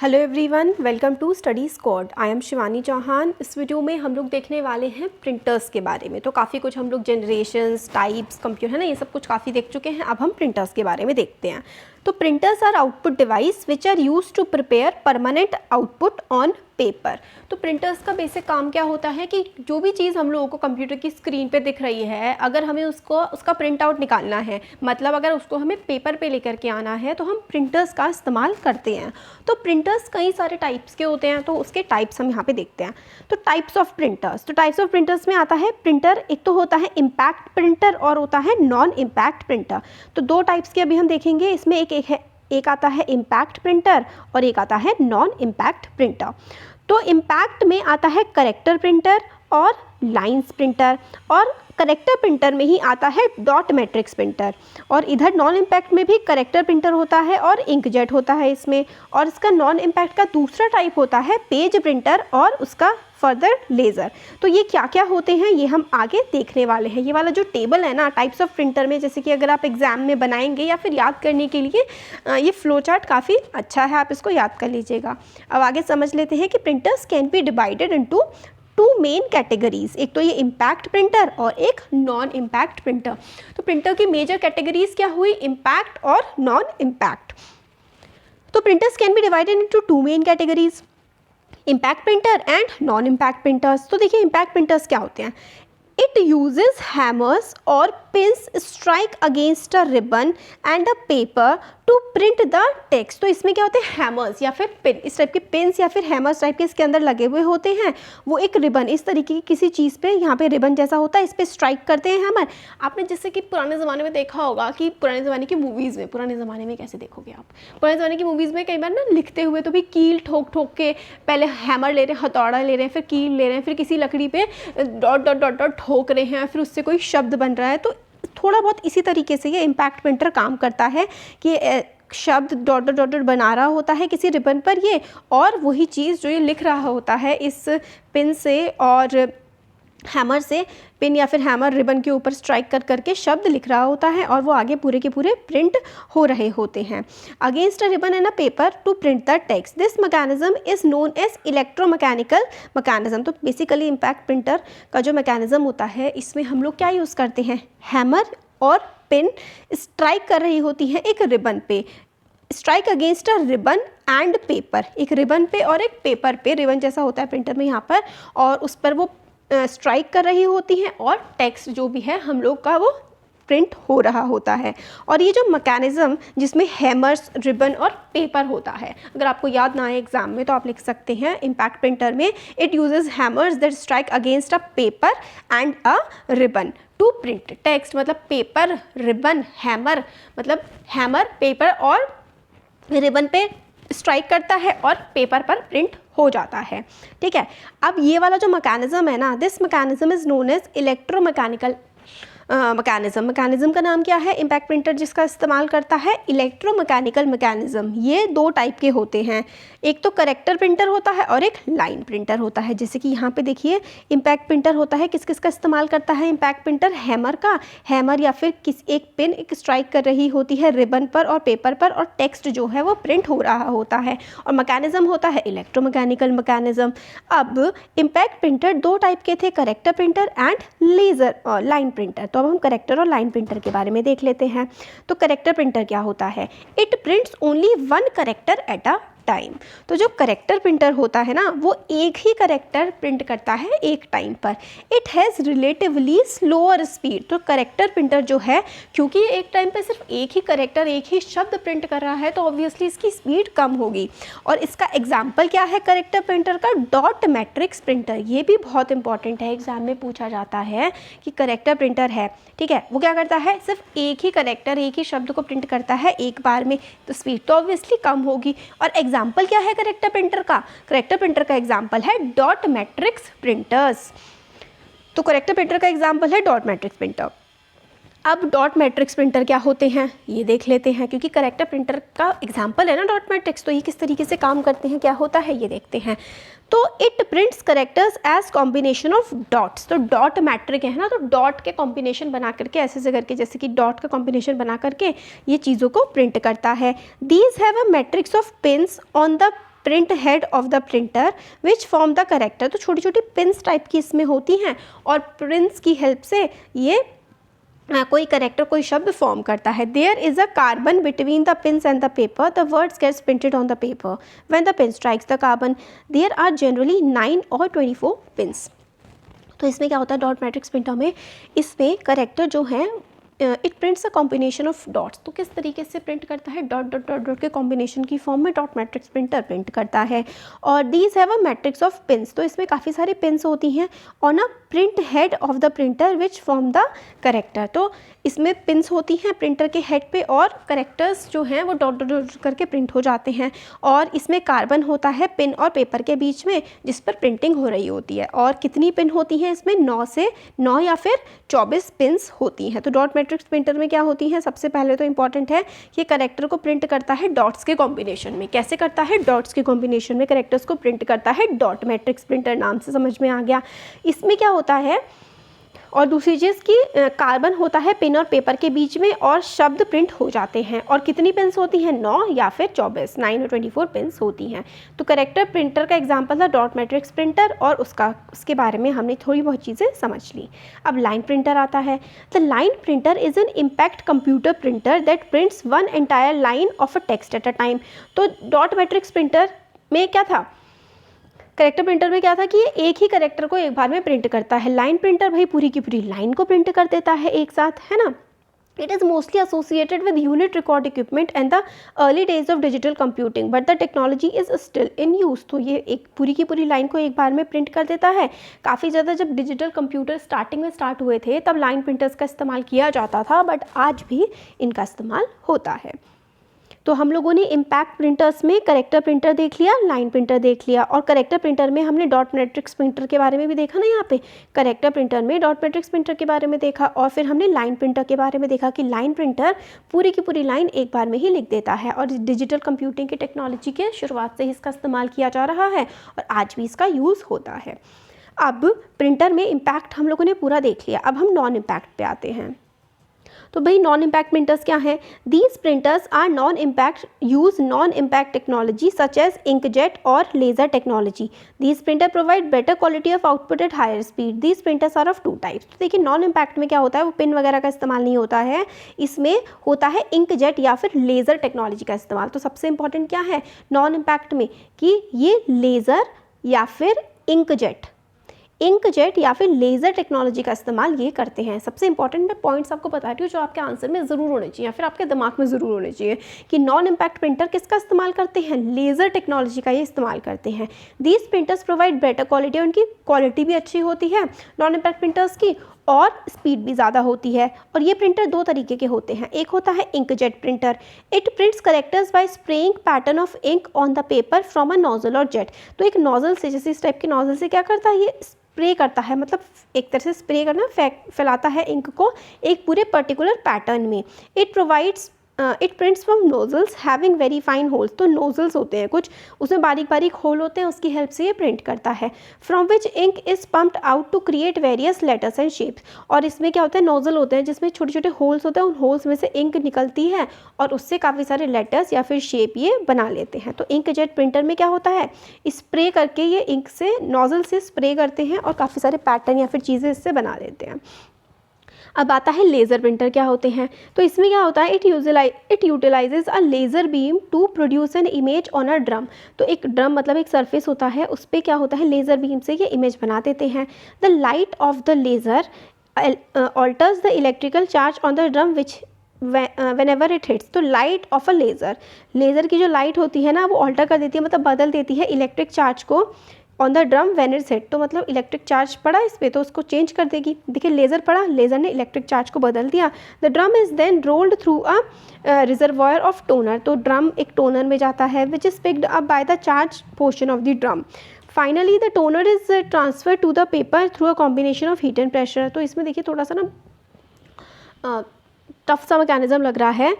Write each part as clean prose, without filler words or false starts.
Hello everyone, welcome to Study Squad. I am Shivani Chauhan. इस video में हम लोग देखने वाले हैं प्रिंटर्स के बारे में। तो काफ़ी कुछ हम लोग जनरेशन्स, टाइप्स, कंप्यूटर है ना, ये सब कुछ काफ़ी देख चुके हैं। अब हम प्रिंटर्स के बारे में देखते हैं। तो printers are output device which are use to prepare permanent output on paper. तो प्रिंटर्स का बेसिक काम क्या होता है कि जो भी चीज़ हम लोगों को कंप्यूटर की स्क्रीन पे दिख रही है, अगर हमें उसका प्रिंट आउट निकालना है, मतलब अगर उसको हमें पेपर पे लेकर के आना है, तो हम प्रिंटर्स का इस्तेमाल करते हैं। तो प्रिंटर्स कई सारे टाइप्स के होते हैं, तो उसके टाइप्स हम यहाँ पे देखते हैं। तो टाइप्स ऑफ प्रिंटर्स, तो टाइप्स ऑफ प्रिंटर्स में आता है प्रिंटर, एक तो होता है इम्पैक्ट प्रिंटर और होता है नॉन इम्पैक्ट प्रिंटर। तो दो टाइप्स के अभी हम देखेंगे। इसमें एक आता है इम्पैक्ट प्रिंटर और एक आता है नॉन इम्पैक्ट प्रिंटर। तो इम्पैक्ट में आता है करेक्टर प्रिंटर और लाइंस प्रिंटर, और करेक्टर प्रिंटर में ही आता है डॉट मैट्रिक्स प्रिंटर। और इधर नॉन इम्पैक्ट में भी करेक्टर प्रिंटर होता है और इंकजेट होता है इसमें। और इसका नॉन इम्पैक्ट का दूसरा टाइप होता है पेज प्रिंटर और उसका फर्दर लेज़र। तो ये क्या क्या होते हैं ये हम आगे देखने वाले हैं। ये वाला जो टेबल है ना टाइप्स ऑफ प्रिंटर में, जैसे कि अगर आप एग्जाम में बनाएंगे या फिर याद करने के लिए ये फ्लो चार्ट काफ़ी अच्छा है, आप इसको याद कर लीजिएगा। अब आगे समझ लेते हैं कि printers can be divided into two main categories. एक तो ये इम्पैक्ट प्रिंटर और एक नॉन इम्पैक्ट प्रिंटर। तो प्रिंटर की मेजर कैटेगरीज क्या हुई, इम्पैक्ट और नॉन इम्पैक्ट। तो printers can be divided into two main categories, impact printer and non impact printers. तो देखिए इम्पैक्ट प्रिंटर्स क्या होते हैं। इट यूजेस हैमर्स और pins strike against a ribbon and a paper to print the text. तो इसमें क्या होते हैं, हैमर्स या फिर पिन, इस टाइप के पिन्स या फिर हैमर्स टाइप के इसके अंदर लगे हुए होते हैं। वो एक रिबन, इस तरीके की किसी चीज़ पे, यहाँ पे रिबन जैसा होता है, इस पर स्ट्राइक करते हैं हैमर। आपने जैसे कि पुराने ज़माने में देखा होगा कि पुराने ज़माने की मूवीज़ में, पुराने ज़माने में कैसे देखोगे आप, पुराने ज़माने की मूवीज़ में कई बार ना लिखते हुए तो भी कील ठोक ठोक के, पहले हैमर ले रहे हैं, हथौड़ा ले रहे हैं, फिर कील ले रहे हैं, फिर किसी लकड़ी पे डॉट डॉट डॉट डॉट ठोक रहे हैं, फिर उससे कोई शब्द बन रहा है। तो थोड़ा बहुत इसी तरीके से ये इम्पैक्ट प्रिंटर काम करता है कि शब्द डॉट डॉट डॉट बना रहा होता है किसी रिबन पर ये, और वही चीज़ जो ये लिख रहा होता है इस पिन से और हैमर से, पिन या फिर हैमर रिबन के ऊपर स्ट्राइक कर करके शब्द लिख रहा होता है, और वो आगे पूरे के पूरे प्रिंट हो रहे होते हैं against a ribbon and a paper to print the text. This mechanism is known as electromechanical mechanism. तो बेसिकली इम्पैक्ट प्रिंटर का जो मैकेनिज्म होता है, इसमें हम लोग क्या यूज़ करते हैं, हैमर और पिन स्ट्राइक कर रही होती है एक रिबन पे, strike against a ribbon and paper, एक रिबन पे और एक पेपर पे, रिबन जैसा होता है प्रिंटर में यहाँ पर, और उस पर वो स्ट्राइक कर रही होती हैं और टेक्स्ट जो भी है हम लोग का वो प्रिंट हो रहा होता है। और ये जो मैकेनिज्म जिसमें हैमर्स, रिबन और पेपर होता है, अगर आपको याद ना आए एग्जाम में तो आप लिख सकते हैं इम्पैक्ट प्रिंटर में it uses hammers that strike against a paper and a ribbon to print text. मतलब पेपर, रिबन, हैमर, मतलब हैमर पेपर और रिबन पे स्ट्राइक करता है और पेपर पर प्रिंट हो जाता है। ठीक है, अब ये वाला जो मैकेनिज्म है ना, this mechanism is known as electromechanical mechanism का नाम क्या है, इम्पैक्ट प्रिंटर जिसका इस्तेमाल करता है, इलेक्ट्रोमैकेनिकल मैकेनिज्म। ये दो टाइप के होते हैं, एक तो करेक्टर प्रिंटर होता है और एक लाइन प्रिंटर होता है। जैसे कि यहाँ पे देखिए इम्पैक्ट प्रिंटर होता है, किस किस का इस्तेमाल करता है इम्पैक्ट प्रिंटर, हैमर का, हैमर या फिर एक पिन एक स्ट्राइक कर रही होती है रिबन पर और पेपर पर, और टेक्स्ट जो है वो प्रिंट हो रहा होता है, और मैकेनिज्म होता है इलेक्ट्रोमैकेनिकल मैकेनिज्म। अब इम्पैक्ट प्रिंटर दो टाइप के थे, करेक्टर प्रिंटर एंड लेज़र और लाइन प्रिंटर। तो अब हम करेक्टर और लाइन प्रिंटर के बारे में देख लेते हैं। तो करेक्टर प्रिंटर क्या होता है, it prints only one character at a time. तो जो करेक्टर प्रिंटर होता है ना, वो एक ही करेक्टर प्रिंट करता है एक टाइम पर। It has relatively slower speed. तो करेक्टर प्रिंटर जो है, क्योंकि ये एक टाइम पर सिर्फ एक ही करेक्टर, एक ही शब्द प्रिंट कर रहा है, तो ऑब्वियसली इसकी स्पीड कम होगी। और इसका एग्जाम्पल क्या है करेक्टर प्रिंटर का, डॉट मैट्रिक्स प्रिंटर। ये भी बहुत इंपॉर्टेंट है, एग्जाम में पूछा जाता है कि करेक्टर प्रिंटर है, ठीक है, वो क्या करता है, सिर्फ एक ही करेक्टर, एक ही शब्द को प्रिंट करता है एक बार में, तो स्पीड तो ऑब्वियसली कम होगी। और एग्जाम्पल क्या है करेक्टर प्रिंटर का, करेक्टर प्रिंटर का एग्जाम्पल है डॉट मैट्रिक्स प्रिंटर्स। तो करेक्टर प्रिंटर का एग्जाम्पल है डॉट मैट्रिक्स प्रिंटर। अब डॉट मैट्रिक्स प्रिंटर क्या होते हैं ये देख लेते हैं, क्योंकि करेक्टर प्रिंटर का एग्जाम्पल है ना डॉट मैट्रिक्स, तो ये किस तरीके से काम करते हैं, क्या होता है ये देखते हैं। तो it prints characters as combination of dots. तो डॉट मैट्रिक है ना, तो डॉट के कॉम्बिनेशन बना करके ऐसे से करके, जैसे कि डॉट का कॉम्बिनेशन बना करके ये चीज़ों को प्रिंट करता है। These have a matrix of pins on the print head of the printer which form the character. तो छोटी छोटी पिन्स टाइप की इसमें होती हैं और पिन्स की हेल्प से ये कोई करेक्टर कोई शब्द फॉर्म करता है। There is a carbon between the pins and the paper, the words gets printed on the paper when the pin strikes the carbon. There are generally 9 और 24 पिन्स। तो इसमें क्या होता है डॉट मैट्रिक्स प्रिंटर में, इसमें करेक्टर जो है it prints a combination of dots. तो किस तरीके से प्रिंट करता है, डॉट डॉट डॉट डॉट के कॉम्बिनेशन की फॉर्म में डॉट मैट्रिक्स प्रिंटर प्रिंट करता है। और these have a matrix of pins, तो इसमें काफ़ी सारे पिन्स होती हैं on a print head of the printer which form the character. तो इसमें पिन्स होती हैं प्रिंटर के हेड पे और करेक्टर्स जो हैं वो डॉट डॉट डॉट करके प्रिंट हो जाते हैं। और इसमें कार्बन होता है पिन और पेपर के बीच में जिस पर प्रिंटिंग हो रही होती है। और कितनी पिन होती हैं इसमें, 9 से 9 या फिर 24 पिन्स होती हैं। तो डॉट मैट्रिक्स प्रिंटर में क्या होती हैं, सबसे पहले तो इंपॉर्टेंट है कि करेक्टर को प्रिंट करता है डॉट्स के कॉम्बिनेशन में। कैसे करता है, डॉट्स के कॉम्बिनेशन में करेक्टर्स को प्रिंट करता है। डॉट मैट्रिक्स प्रिंटर नाम से समझ में आ गया। इसमें क्या होता है, और दूसरी चीज़ कि कार्बन होता है पेन और पेपर के बीच में और शब्द प्रिंट हो जाते हैं। और कितनी पिन्स होती हैं, 9 या फिर 24, 9 और 24 पिन्स होती हैं। तो करेक्टर प्रिंटर का एग्जांपल था डॉट मैट्रिक्स प्रिंटर और उसके बारे में हमने थोड़ी बहुत चीज़ें समझ ली। अब लाइन प्रिंटर आता है। The line printer is an impact computer printer that prints one entire line of a text at a time. तो डॉट मैट्रिक्स प्रिंटर में क्या था, करेक्टर प्रिंटर में क्या था कि ये एक ही करेक्टर को एक बार में प्रिंट करता है। लाइन प्रिंटर भाई पूरी की पूरी लाइन को प्रिंट कर देता है एक साथ, है ना। It is mostly associated with unit record equipment and the early days of digital computing but the technology is still in use. तो ये एक पूरी की पूरी लाइन को एक बार में प्रिंट कर देता है। काफ़ी ज़्यादा जब डिजिटल कंप्यूटर स्टार्टिंग में स्टार्ट हुए थे तब लाइन प्रिंटर्स का इस्तेमाल किया जाता था, बट आज भी इनका इस्तेमाल होता है। तो हम लोगों ने इम्पैक्ट प्रिंटर्स में करेक्टर प्रिंटर देख लिया, लाइन प्रिंटर देख लिया, और करेक्टर प्रिंटर में हमने डॉट मैट्रिक्स प्रिंटर के बारे में भी देखा ना। यहाँ पे करेक्टर प्रिंटर में डॉट मैट्रिक्स प्रिंटर के बारे में देखा और फिर हमने लाइन प्रिंटर के बारे में देखा कि लाइन प्रिंटर पूरी की पूरी लाइन एक बार में ही लिख देता है और डिजिटल कंप्यूटिंग की टेक्नोलॉजी के शुरुआत से ही इसका इस्तेमाल किया जा रहा है और आज भी इसका यूज़ होता है। अब प्रिंटर में इम्पैक्ट हम लोगों ने पूरा देख लिया, अब हम नॉन इम्पैक्ट पे आते हैं। तो भाई नॉन इम्पैक्ट प्रिंटर्स क्या है, these printers are non impact use non impact technology such as inkjet और laser technology. These printer provide better quality of output at higher speed. These printers are of 2 types. तो देखिए non impact में क्या होता है, वो pin वगैरह का इस्तेमाल नहीं होता है, इसमें होता है इंकजेट या फिर लेज़र टेक्नोलॉजी का इस्तेमाल। तो सबसे इंपॉर्टेंट क्या है नॉन इम्पैक्ट में कि ये लेज़र या फिर इंकजेट या फिर लेज़र टेक्नोलॉजी का इस्तेमाल ये करते हैं। सबसे इंपॉर्टेंट मैं पॉइंट्स आपको बता रही हूँ जो आपके आंसर में ज़रूर होने चाहिए या फिर आपके दिमाग में ज़रूर होने चाहिए कि नॉन इम्पैक्ट प्रिंटर किसका इस्तेमाल करते हैं, लेज़र टेक्नोलॉजी का ये इस्तेमाल करते हैं। These printers provide better quality, उनकी क्वालिटी भी अच्छी होती है नॉन इम्पैक्ट प्रिंटर्स की और स्पीड भी ज़्यादा होती है। और ये प्रिंटर 2 तरीके के होते हैं, एक होता है inkjet printer. It prints characters by spraying pattern of ink on the paper from a nozzle और जेट। तो एक नोजल से, जैसे इस टाइप के नोजल से क्या करता है, ये स्प्रे करता है, मतलब एक तरह से स्प्रे करना, फैलाता है इंक को एक पूरे पर्टिकुलर पैटर्न में। It prints from nozzles having very fine holes. तो नोजल्स होते हैं कुछ, उसमें बारीक बारीक होल होते हैं, उसकी हेल्प से ये प्रिंट करता है। From which ink is pumped out to create various letters and shapes. और इसमें क्या होता है, नोजल होते हैं जिसमें छोटे छोटे होल्स होते हैं, उन होल्स में से इंक निकलती है और उससे काफ़ी सारे लेटर्स या फिर शेप ये बना लेते हैं। तो इंकजेट प्रिंटर में क्या होता है, स्प्रे करके ये इंक से, नोजल से स्प्रे करते हैं और काफ़ी सारे पैटर्न या फिर चीज़ें इससे बना लेते हैं। अब आता है लेज़र प्रिंटर क्या होते हैं। तो इसमें क्या होता है, it utilises a laser beam to produce an image on a drum. तो एक ड्रम मतलब एक सरफेस होता है, उस पर क्या होता है, लेज़र बीम से ये इमेज बना देते हैं। The light of the laser alters the electrical charge on the drum which whenever it hits। तो लाइट ऑफ अ लेज़र की जो लाइट होती है ना वो ऑल्टर कर देती है, मतलब बदल देती है इलेक्ट्रिक चार्ज को on the drum when it's hit. तो मतलब इलेक्ट्रिक चार्ज पड़ा इस पर तो उसको चेंज कर देगी। देखिए लेज़र पड़ा, लेज़र ने इलेक्ट्रिक चार्ज को बदल दिया। The drum is then rolled through a reservoir of toner. तो ड्रम एक टोनर में जाता है which is picked up by the charge portion of the drum. Finally the toner is transfer to the paper through a combination of heat and pressure. तो इसमें देखिए थोड़ा सा ना टफ सा मैकेनिज्म लग रहा है,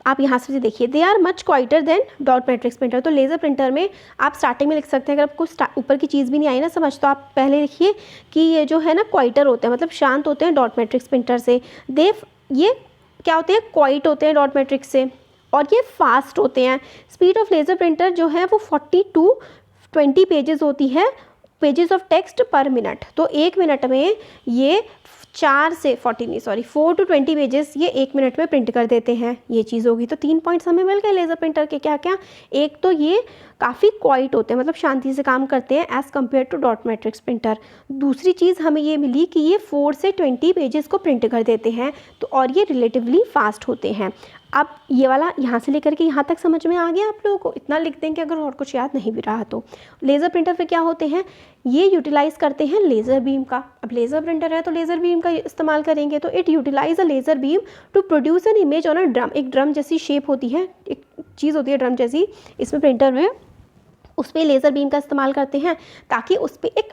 आप यहाँ से देखिए। They are much quieter than dot matrix printer. तो लेज़र प्रिंटर में आप स्टार्टिंग में लिख सकते हैं, अगर आपको ऊपर की चीज़ भी नहीं आई ना समझ तो आप पहले लिखिए कि ये जो है ना क्वाइटर होते हैं, मतलब शांत होते हैं डॉट मैट्रिक्स प्रिंटर से। ये क्या होते हैं, क्वाइट होते हैं डॉट मैट्रिक्स से, और ये फास्ट होते हैं। स्पीड ऑफ लेज़र प्रिंटर जो है वो 40 to 20 पेजेस होती है, पेजेस ऑफ टेक्स्ट पर मिनट। तो 1 मिनट में ये 4 से 40 नहीं सॉरी 4 to 20 पेजेस ये 1 मिनट में प्रिंट कर देते हैं। ये चीज़ होगी। तो 3 पॉइंट्स हमें मिल गए लेज़र प्रिंटर के। क्या क्या? एक तो ये काफ़ी क्वाइट होते हैं, मतलब शांति से काम करते हैं as compare to dot matrix printer. दूसरी चीज़ हमें ये मिली कि ये 4 से 20 पेजेस को प्रिंट कर देते हैं, तो और ये रिलेटिवली फास्ट होते हैं। अब ये वाला यहाँ से लेकर के यहाँ तक समझ में आ गया आप लोगों को? इतना लिख देंगे अगर और कुछ याद नहीं भी रहा तो। लेज़र प्रिंटर फिर क्या होते हैं? ये यूटिलाइज़ करते हैं लेज़र बीम का। अब लेज़र प्रिंटर है तो लेज़र बीम का इस्तेमाल करेंगे। तो it utilise a laser beam to produce an image on a drum. एक ड्रम जैसी शेप होती है, एक चीज़ होती है ड्रम जैसी, इसमें प्रिंटर में उस पर लेज़र बीम का इस्तेमाल करते हैं ताकि उस पर एक